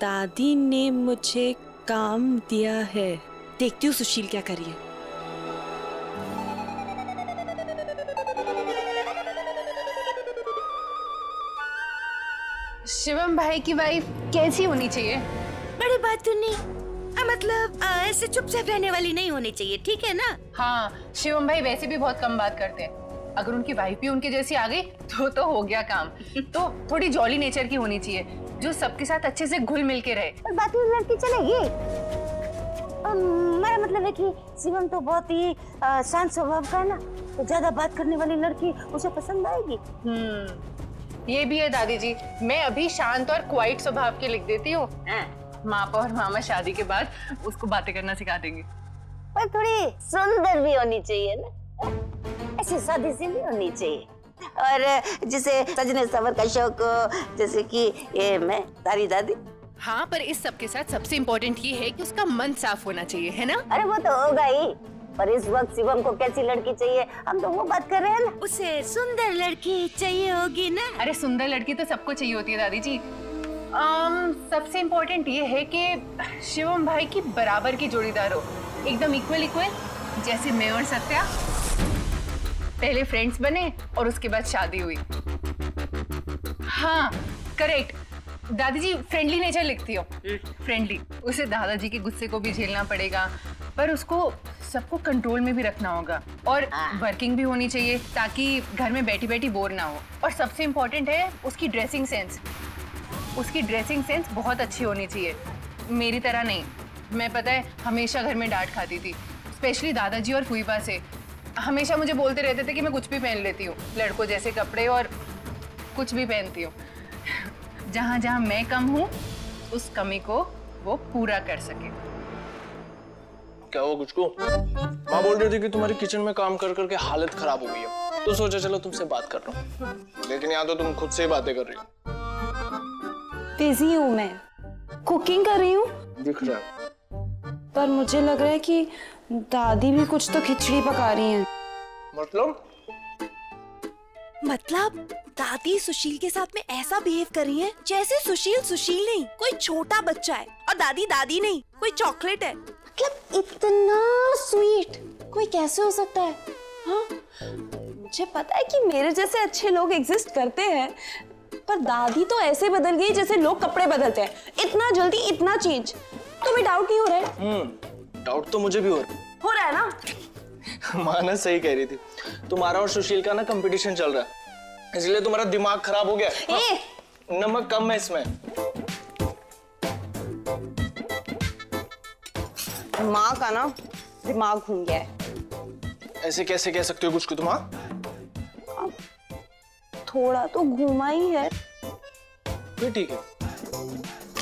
दादी ने मुझे काम दिया है। देखती हूँ सुशील क्या करिए। शिवम भाई की वाइफ कैसी होनी चाहिए? बड़ी बात तो नहीं, मतलब ऐसे चुपचाप रहने वाली नहीं होनी चाहिए, ठीक है ना? हाँ, शिवम भाई वैसे भी बहुत कम बात करते हैं। अगर उनकी वाइफ भी उनके जैसी आ गई तो हो गया काम। तो थोड़ी जॉली नेचर की होनी चाहिए, जो सबके साथ अच्छे से घुल मिल के रहे। और बाकी लड़की चलेगी? मेरा मतलब है कि शिवम तो बहुत ही शांत स्वभाव का है ना, तो ज्यादा बात करने वाली लड़की उसे पसंद आएगी। ये भी है दादी जी, मैं अभी शांत और क्वाइट स्वभाव की लिख देती हूँ। मापा और मामा शादी के बाद उसको बातें करना सिखा देंगे। पर थोड़ी सुंदर भी होनी चाहिए ना, ऐसी सादी सी नहीं होनी चाहिए। और जिसे सजने सवर का शौक हो, जैसे कि ये मैं तारी दादी। हाँ, पर इस सब के साथ सबसे इम्पोर्टेंट ये है कि उसका मन साफ होना चाहिए, है ना? अरे वो तो होगा ही, पर इस वक्त शिवम को कैसी लड़की चाहिए, हम तो वो बात कर रहे हैं ना। उसे सुंदर लड़की चाहिए होगी ना? अरे सुंदर लड़की तो सबको चाहिए होती है दादी जी। सबसे इम्पोर्टेंट ये है कि शिवम भाई की बराबर की जोड़ीदार हो, एकदम इक्वल, जैसे मैं और सत्या पहले फ्रेंड्स बने और उसके बाद शादी हुई। हाँ करेक्ट दादी जी, फ्रेंडली नेचर लिखती हो। फ्रेंडली, उसे दादाजी के गुस्से को भी झेलना पड़ेगा, पर उसको सबको कंट्रोल में भी रखना होगा, और वर्किंग भी होनी चाहिए ताकि घर में बैठी बैठी बोर ना हो। और सबसे इम्पोर्टेंट है उसकी ड्रेसिंग सेंस। उसकी ड्रेसिंग सेंस बहुत अच्छी होनी चाहिए, मेरी तरह नहीं। मैं पता है हमेशा घर में डांट खाती थी, स्पेशली दादाजी और फूफा से। हमेशा मुझे बोलते रहते थे कि मैं कुछ भी पहन लेती हूँ, लड़कों जैसे कपड़े और कुछ भी पहनती हूँ। जहाँ जहाँ मैं कम हूँ उस कमी को वो पूरा कर सके। क्या हुआ कुछ को? माँ बोल रही थी कि तुम्हारी किचन में काम कर करके हालत खराब हो गई है, तो सोचा चलो तुमसे बात कर लो। लेकिन यहाँ तो तुम खुद से ही बातें कर रही हो। बिजी हूँ मैं, कुकिंग कर रही हूँ। दिख रहा है। पर मुझे लग रहा है कि दादी भी कुछ तो खिचड़ी पका रही हैं। मतलब दादी सुशील के साथ में ऐसा बिहेव कर रही है जैसे सुशील सुशील नहीं, कोई छोटा बच्चा है, और दादी दादी नहीं, कोई चॉकलेट है। मतलब इतना स्वीट कोई कैसे हो सकता है? हाँ, मुझे पता है कि मेरे जैसे अच्छे लोग एग्जिस्ट करते हैं, पर दादी तो ऐसे बदल गई जैसे लोग कपड़े बदलते हैं। इतना जल्दी इतना चेंज, तुम्हें डाउट नहीं हो रहा है? डाउट तो मुझे भी हो रहा है ना? मानस सही कह रही थी, तुम्हारा और सुशील का ना कंपटीशन चल रहा है, इसलिए तुम्हारा दिमाग खराब हो गया। नमक कम है इसमें। माँ का ना दिमाग घूम गया है। ऐसे कैसे कह सकते हो कुछ को तुम? थोड़ा तो घूमा ही है। फिर ठीक है।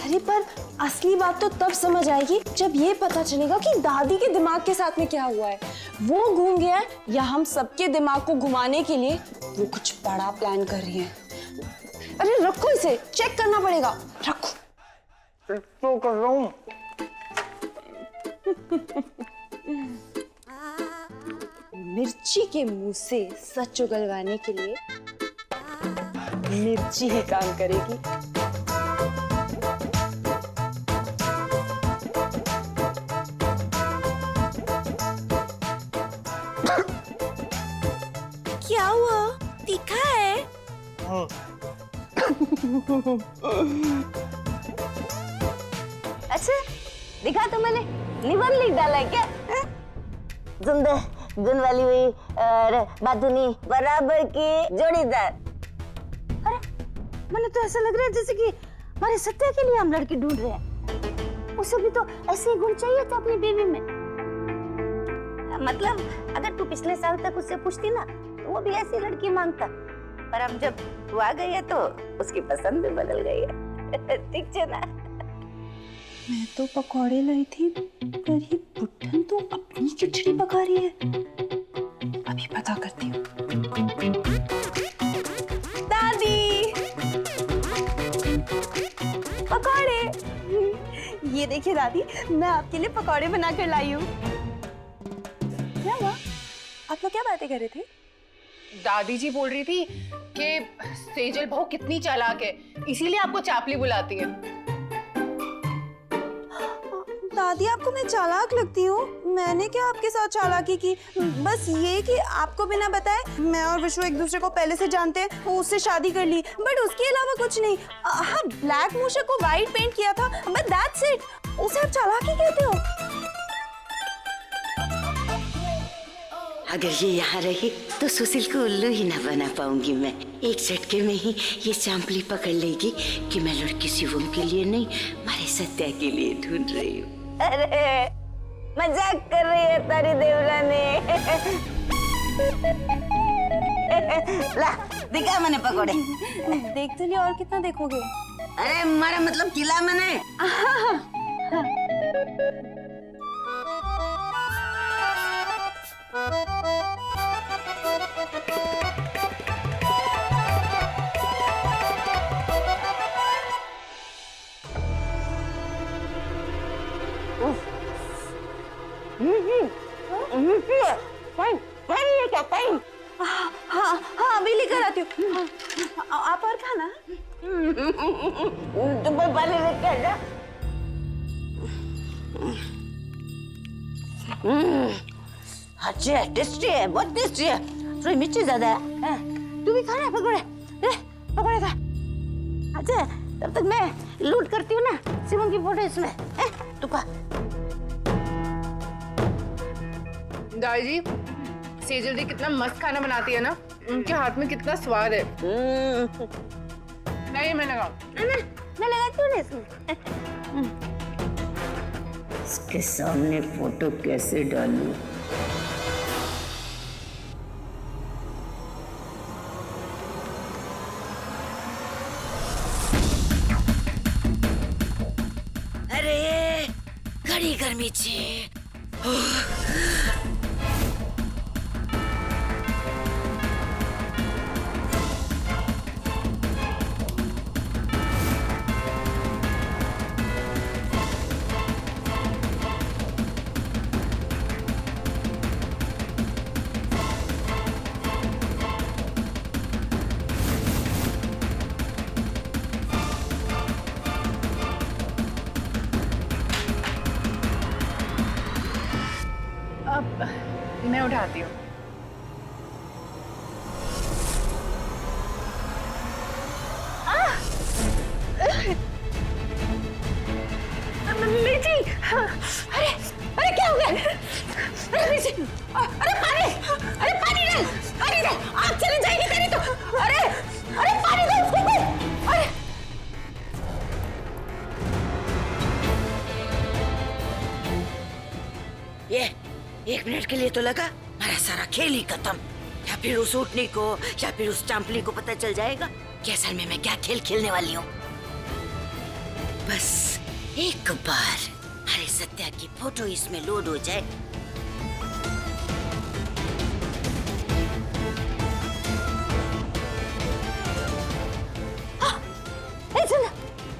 अरे पर असली बात तो तब समझ आएगी जब ये पता चलेगा कि दादी के दिमाग के साथ में क्या हुआ है। वो घूम गया है या हम सबके दिमाग को घुमाने के लिए वो कुछ बड़ा प्लान कर रही है। अरे रखो इसे, चेक करना पड़ेगा। रखो। तो कर रहा हूँ। मिर्ची के मुंह से सच उगलवाने के लिए मिर्ची ही काम करेगी। क्या हुआ? तीखा है? अच्छा दिखा तो मैंने, लिवर लिख डाला है क्या? सुंदर गुण वाली हुई और बातूनी बराबर की जोड़ीदार। अरे मैंने तो ऐसा लग रहा है जैसे कि हमारे सत्या के लिए हम लड़की ढूंढ रहे हैं। उसे भी तो ऐसे ही गुण चाहिए था अपनी बेबी में। मतलब अगर तू पिछले साल तक उससे पूछती ना तो वो भी ऐसी लड़की मांगता, पर अब जब तू आ गई है तो उसकी पसंद भी बदल गई है। ठीक है ना? मैं तो पकौड़े लाई थी, पर ये बुट्टन तो अपनी खिचड़ी पका रही है। अभी पता करती हूँ। दादी, पकौड़े। ये देखिए दादी, मैं आपके लिए पकौड़े बना कर लाई हूँ। क्या हुआ? आप लोग क्या बातें कर रहे थे? दादी जी बोल रही थी कि सेजल बहू कितनी चालाक है, इसीलिए आपको चापली बुलाती है। दादी आपको मैं चालाक लगती हूँ? मैंने क्या आपके साथ चालाकी की? बस ये कि आपको बिना बताए मैं और विशु एक दूसरे को पहले से जानते हैं, वो उससे शादी कर ली, बट उसके अलावा कुछ नहीं। हाँ, ब्लैक मूषक को व्हाइट पेंट किया था, बट दैट्स इट। उसे आप चालाकी कहते हो? अगर ये यहाँ रही तो सुशील को उल्लू ही ना बना पाऊंगी मैं। एक झटके में ही ये चांपली पकड़ लेगी कि मैं लड़की शिवम के लिए नहीं, मारे सत्या के लिए ढूंढ रही हूँ। अरे मजाक कर रही है तारी देवरानी। ला दिखा मैंने पकौड़े। देख तो लिया, और कितना देखोगे? अरे मारा मतलब खिला मैंने। हाँ हाँ, अभी लेकर आती हूँ। हाँ, आप और खाना। तुम पानी लेके आ जा। अच्छी है, टेस्टी है, बहुत टेस्टी है। थोड़ी मिर्ची ज्यादा है। तू भी खाना पकौड़े, ले पकौड़े खा। अच्छा, तब तक मैं लूट करती हूँ ना शिवम की फोटो इसमें। तू खा। दादी जी, सेजल दी कितना मस्त खाना बनाती है ना, उनके हाथ में कितना स्वाद है। नहीं मैं लगाऊं। मैं लगाती हूँ ना इसमें। इसके सामने फोटो कैसे डालूं? अरे घड़ी गर्मी छे। मैं उठाती हूँ। मिर्ची, अरे अरे क्या हो गया? अरे मिर्ची, अरे पानी डाल, पानी डाल, आग चली जाएगी तेरी तो। अरे अरे पानी डाल उसको कोई। अरे ये 1 मिनट के लिए तो लगा, हमारा सारा खेल ही खत्म। या फिर उस ऊँटनी को या फिर उस चांपली को पता चल जाएगा कि असल में मैं क्या खेल खेलने वाली हूँ। बस एक बार हरे सत्या की फोटो इसमें लोड हो जाए।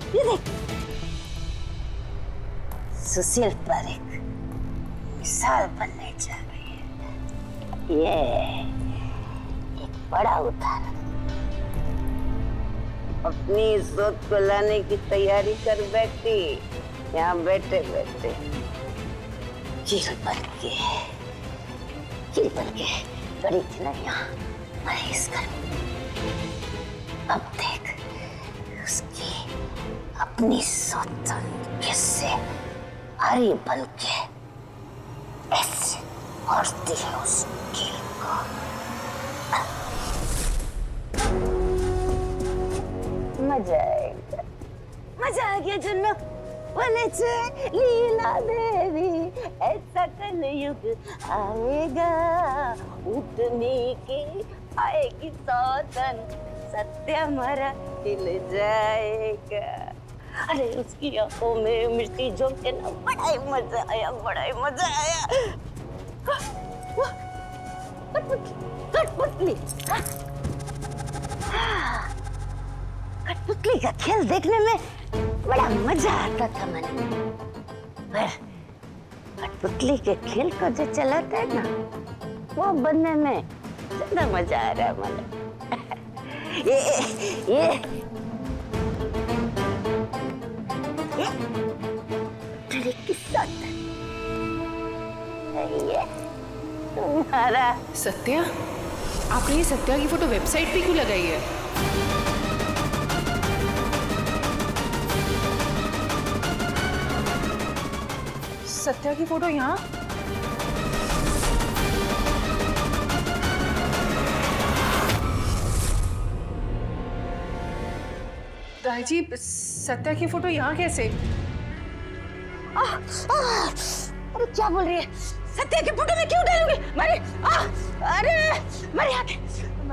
ये देख, सुशील पारेख मिसाल बनने जा रही है। ये एक बड़ा उदाहरण। अपनी सोच को लाने की तैयारी कर बैठी, यहाँ बैठे बैठे कील बन के बड़ी खिलैया मरे इस घर में। अब देख उसकी अपनी सोच किससे हरी बन के ऐसे औरती है उस कील को। मजा आ गया जुन्नू। बोले लीला देवी ऐसा कलयुग आएगा, उठने की आएगी सौतन, सत्या मरा हिल जाएगा। अरे उसकी आंखों में मिर्ची झोंक के ना बड़ा ही मजा आया, बड़ा ही मजा आया। कठपुतली कठपुतली का खेल देखने में बड़ा मजा आता था मन में, पर कठपुतली के खेल को जो चलाता है ना, वो बनने में ज्यादा मजा आ रहा है मुझे। ये तेरे किस ये तुम्हारा सत्या, आपने ये सत्या की फोटो वेबसाइट पे क्यों लगाई है? सत्या की फोटो यहाँ? दादी, सत्या की फोटो यहाँ कैसे? अरे क्या बोल रही है? सत्या की फोटो में क्यों डालूंगी? अरे मेरे हाथ,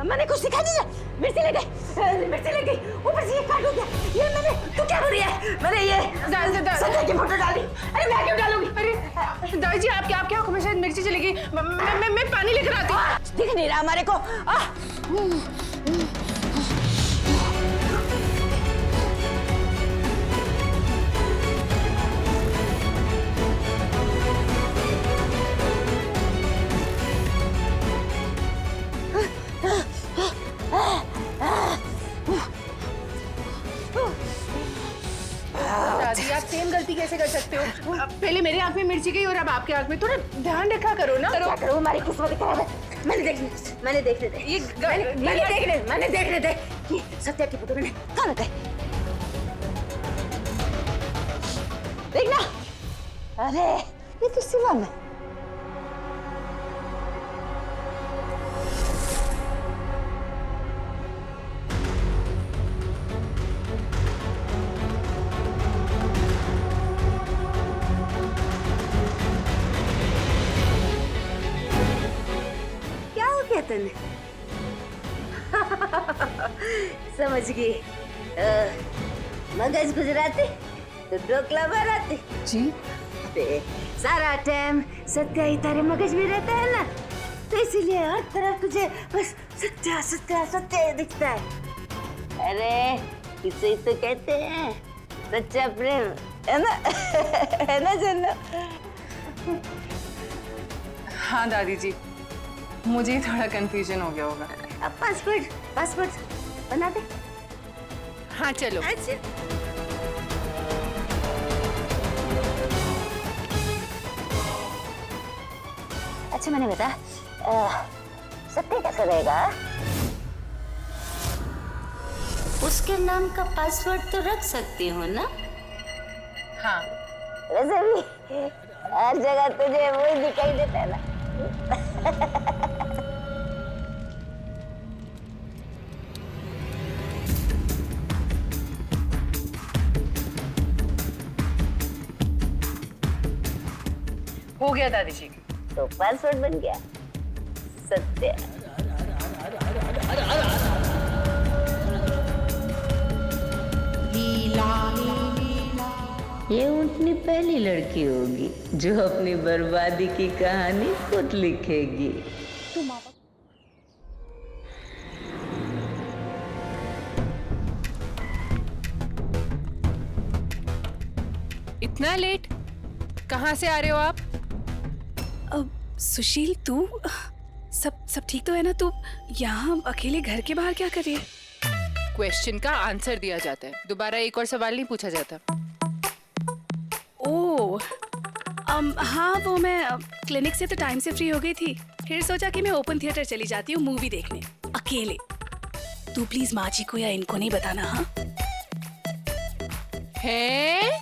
मैंने कुछ सिखा दिया। मिर्ची लग गई, ऊपर से ये काट हो गया। ये मैंने, तू क्या बोल रही है? मैंने ये सत्या की फोटो डाली। अरे मैं क्यों डालूंगी? अरे दादी जी, आपके आंखों में शायद मिर्ची चली गई। मैं पानी लेकर आती हूँ। दिख नहीं रहा हमारे को। दादी, आप सेम गलती कैसे कर सकते हो? पहले मेरे आंख में मिर्ची गई और अब आपके आंख में। थोड़ा ध्यान रखा करो ना। क्या करूँ? हमारी किस्मत खराब है। मैंने देखने दे। मैंने देखने दे कि सत्या की फोटो मैंने कहाँ लगाई। देखना। अरे ये तो शिवम है। तने समझ गई। मगज गुजराती तो ढोकला मराठी जी। सारा टाइम सत्या ही तारे मगज में रहता है ना, तो इसीलिए हर तरफ तुझे बस सत्या सत्या सत्या ही दिखता है। अरे इसे तो कहते हैं सच्चा प्रेम, है ना जन्नू? हाँ दादी जी, मुझे थोड़ा कंफ्यूजन हो गया होगा। अब पासपोर्ट बना दे। हाँ चलो। अच्छा मैंने बता, सत्य कैसे रहेगा? उसके नाम का पासवर्ड तो रख सकती हूँ ना? हाँ। वैसे भी हर जगह तुझे वही दिखाई देता है ना। हो गया दादी जी। तो पासवर्ड बन गया सत्य। ये ऊँटनी पहली लड़की होगी जो अपनी बर्बादी की कहानी खुद लिखेगी। इतना लेट कहाँ से आ रहे हो आप? सुशील, तू सब ठीक तो है ना? तू यहाँ अकेले घर के बाहर क्या कर रही है? क्वेश्चन का आंसर दिया जाता है, दोबारा एक और सवाल नहीं पूछा जाता। ओह, हाँ वो मैं क्लिनिक से तो टाइम से फ्री हो गई थी, फिर सोचा कि मैं ओपन थिएटर चली जाती हूँ मूवी देखने अकेले। तू प्लीज माँ जी को या इनको नहीं बताना। हाँ है?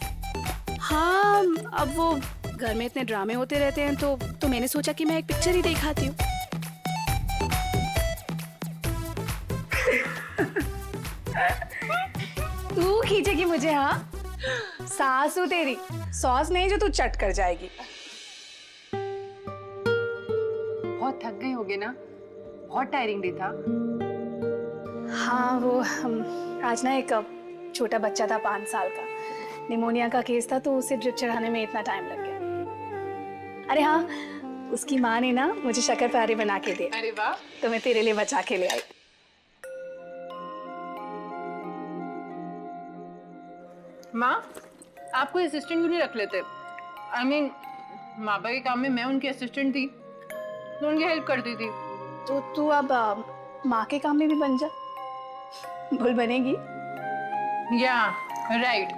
हाँ, अब वो घर में इतने ड्रामे होते रहते हैं तो मैंने सोचा कि मैं एक पिक्चर ही दिखाती हूँ। तू खींचेगी मुझे? हाँ सासू तेरी सॉस नहीं जो तू चट कर जाएगी। बहुत थक गए होगे ना, बहुत टायरिंग डे था। हाँ वो आज ना एक छोटा बच्चा था 5 साल का, निमोनिया का केस था, तो उसे ड्रिप चढ़ाने में इतना टाइम लग गया। अरे हाँ, उसकी माँ ने ना मुझे शक्करपारे बना के दे। अरे वाह। तो मैं तेरे लिए बचा के ले आई। माँ, आपको असिस्टेंट क्यों नहीं रख लेते? I mean, मापा के काम में मैं उनकी असिस्टेंट थी, तो उनकी हेल्प करती थी। तो तू अब माँ के काम में भी बन जा, भूल बनेगी। या राइट,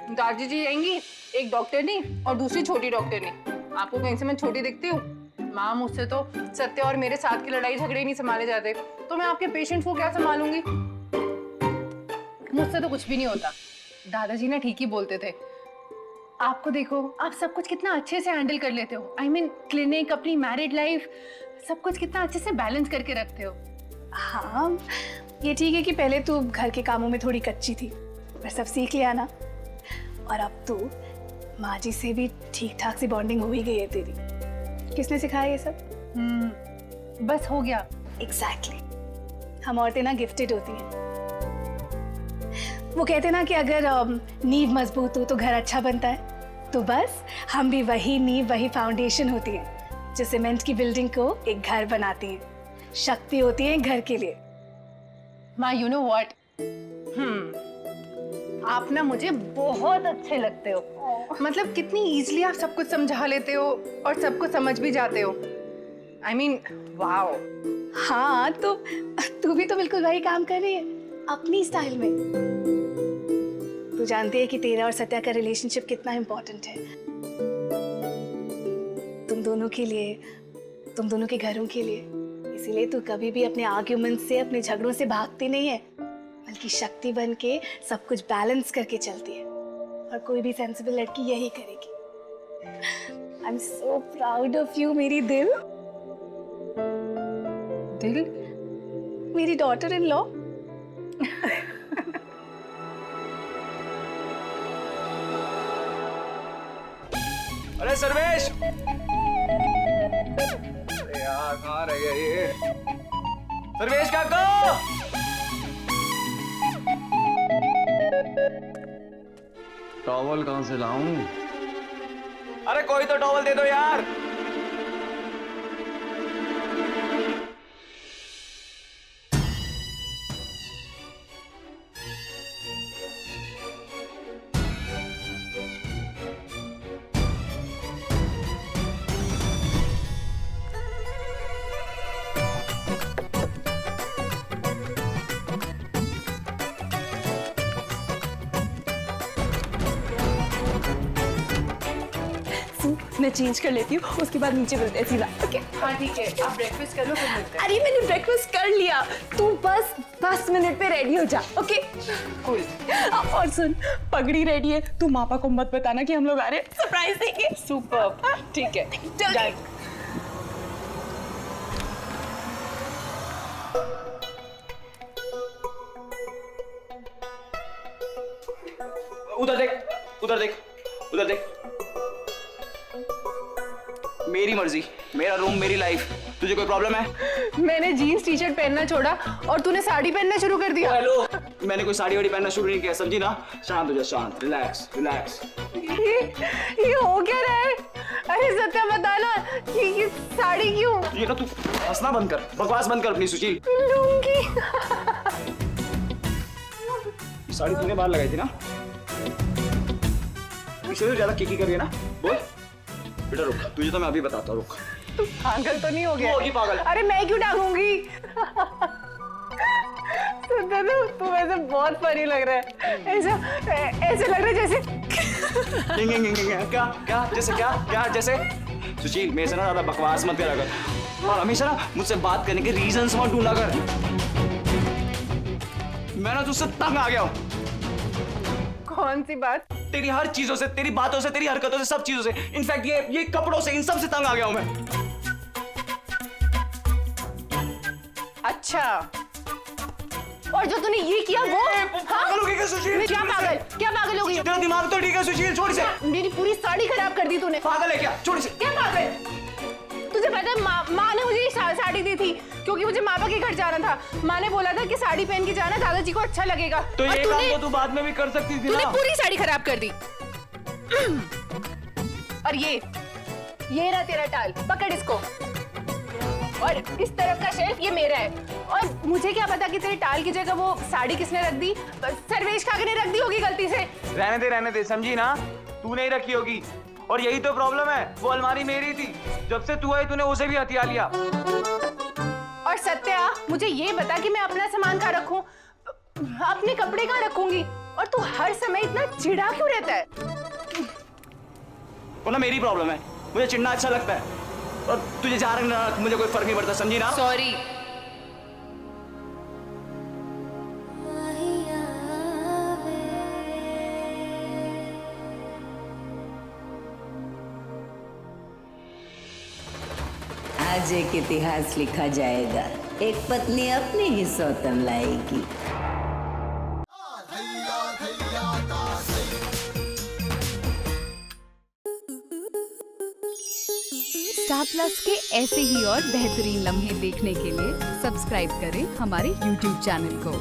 दादी जी आएंगी, एक डॉक्टरनी और दूसरी छोटी डॉक्टरनी। आपको कहीं से मैं छोटी दिखती हूँ? माँ, मुझसे तो सत्य और मेरे साथ की लड़ाई झगड़े नहीं संभाले जाते, तो मैं आपके पेशेंट्स को क्या संभालूंगी? मुझसे तो कुछ भी नहीं होता। दादाजी ना ठीक ही बोलते थे। आपको देखो, आप सब कुछ कितना अच्छे से हैंडल कर लेते हो। आई मीन क्लिनिक, अपनी मैरिड लाइफ, सब कुछ कितना अच्छे से बैलेंस करके रखते हो। हाँ, ये ठीक है कि पहले तू घर के कामों में थोड़ी कच्ची थी, पर सब सीख लिया ना। और अब तू माँ जी से भी ठीक ठाक सी बॉन्डिंग हो ही गई है तेरी। किसने सिखाया ये सब? बस हो गया। एग्जैक्टली। हम औरतें ना गिफ्टेड होती हैं। वो कहते ना कि अगर नींव मजबूत हो तो घर अच्छा बनता है, तो बस हम भी वही नींव, वही फाउंडेशन होती है जो सीमेंट की बिल्डिंग को एक घर बनाती है। शक्ति होती है घर के लिए। माँ, यू नो व्हाट, आप ना मुझे बहुत अच्छे लगते हो। मतलब कितनी इजीली आप सब कुछ समझा लेते हो और सबको समझ भी जाते हो। I mean wow. हाँ, तो तू भी तो बिल्कुल वही काम कर रही है अपनी स्टाइल में। तू जानती है कि तेरा और सत्या का रिलेशनशिप कितना इम्पोर्टेंट है तुम दोनों के लिए, तुम दोनों के घरों के लिए। इसीलिए तू कभी भी अपने आर्ग्यूमेंट से, अपने झगड़ों से भागती नहीं है, बल्कि शक्ति बन के सब कुछ बैलेंस करके चलती है। और कोई भी सेंसिबल लड़की यही करेगी। I am so proud of you मेरी दिल। दिल? मेरी डॉटर इन लॉ। अरे सर्वेश! अरे यार कहाँ रह गया ये? सर्वेश काका! टॉवल कहाँ से लाऊं? अरे कोई तो टॉवल दे दो यार। मैं चेंज कर लेती हूँ, उसके बाद नीचे मिलते हैं सीधा। ओके? हाँ ठीक है, आप ब्रेकफास्ट कर लो फिर मिलते हैं। अरे मैंने ब्रेकफास्ट कर लिया, तू बस 10 मिनट पे रेडी हो जा। ओके? कूल। और सुन, पगड़ी रेडी है, तू मापा को मत बताना कि हम लोग आ रहे हैं, सरप्राइज देंगे। सुपर, ठीक है। चल। उधर देख, उधर देख, उधर देख। मेरी मर्जी, मेरा रूम, मेरी लाइफ। तुझे कोई प्रॉब्लम है? मैंने जीन्स टी शर्ट पहनना छोड़ा और तूने साड़ी पहनना शुरू कर दिया। हेलो, मैंने कोई साड़ी वाड़ी पहनना शुरू नहीं किया, समझी ना? शांत हो जा, शांत, रिलैक्स, रिलैक्स। ये हो क्या रहा है? अरे सत्या बता ना, ये साड़ी क्यों? ये ना, तू हंसना बंद कर, बकवास बंद कर अपनी सुशील। लूंगी। ये साड़ी तूने बाहर लगाई थी ना? इससे ज्यादा की कर रही है ना? बोल बेटा, रुक, तुझे तो मैं अभी बताता हूँ, रुक। तू पागल तो नहीं हो गया? होगी पागल। अरे मैं क्यों टांगूंगी? सत्या तू वैसे बहुत फनी लग रहा है। ऐसे लग रहा है जैसे क्या क्या जैसे क्या जैसे? सुशील, मेरे से ना ज्यादा बकवास मत करा कर और हमेशा ना मुझसे बात करने के रीजंस मत ढूंढा कर। मैं ना तुझसे तंग आ गया हूँ। कौन सी बात? तेरी हर चीजों से, तेरी बातों से, तेरी हरकतों से, सब चीजों से, इनफैक्ट ये कपड़ों से, इन सब से तंग आ गया हूं मैं। अच्छा, और जो तूने ये किया वो? पागल हो गई क्या सुशील? क्या पागल हो गई? तेरा दिमाग तो ठीक है सुशील, छोड़ इसे। मेरी पूरी साड़ी खराब कर दी तूने। पागल है क्या? छोड़ इसे। क्या पागल? तुझे पता है माँ ने मुझे ये साड़ी दी थी क्योंकि मुझे मापा के घर जाना था। माँ ने बोला था कि साड़ी पहन के जाना, दादाजी को अच्छा लगेगा। तो ये काम तो तू बाद में भी कर सकती थी ना? तूने पूरी साड़ी खराब कर दी। और ये रहा तेरा टाल, पकड़ इसको। और इस तरफ का शेल्फ ये मेरा है। और मुझे क्या पता कि तेरे टाल की जगह वो साड़ी किसने रख दी? सर्वेश काका ने रख दी होगी गलती से। रहने दे, समझी ना? तू नहीं रखी होगी। और यही तो प्रॉब्लम है, वो अलमारी मेरी थी, जब से तू आई तूने उसे भी हथिया लिया। और सत्या, मुझे ये बता कि मैं अपना सामान कहाँ रखूं? अपने कपड़े कहाँ रखूंगी? और तू हर समय इतना चिढ़ा क्यों रहता है? वो ना मेरी प्रॉब्लम है, मुझे चिढ़ना अच्छा लगता है और तुझे जा रखना मुझे कोई फर्क नहीं पड़ता, समझी ना? सॉरी। आज एक इतिहास लिखा जाएगा, एक पत्नी अपने ही सौतन लाएगी। स्टार प्लस के ऐसे ही और बेहतरीन लम्हे देखने के लिए सब्सक्राइब करें हमारे YouTube चैनल को।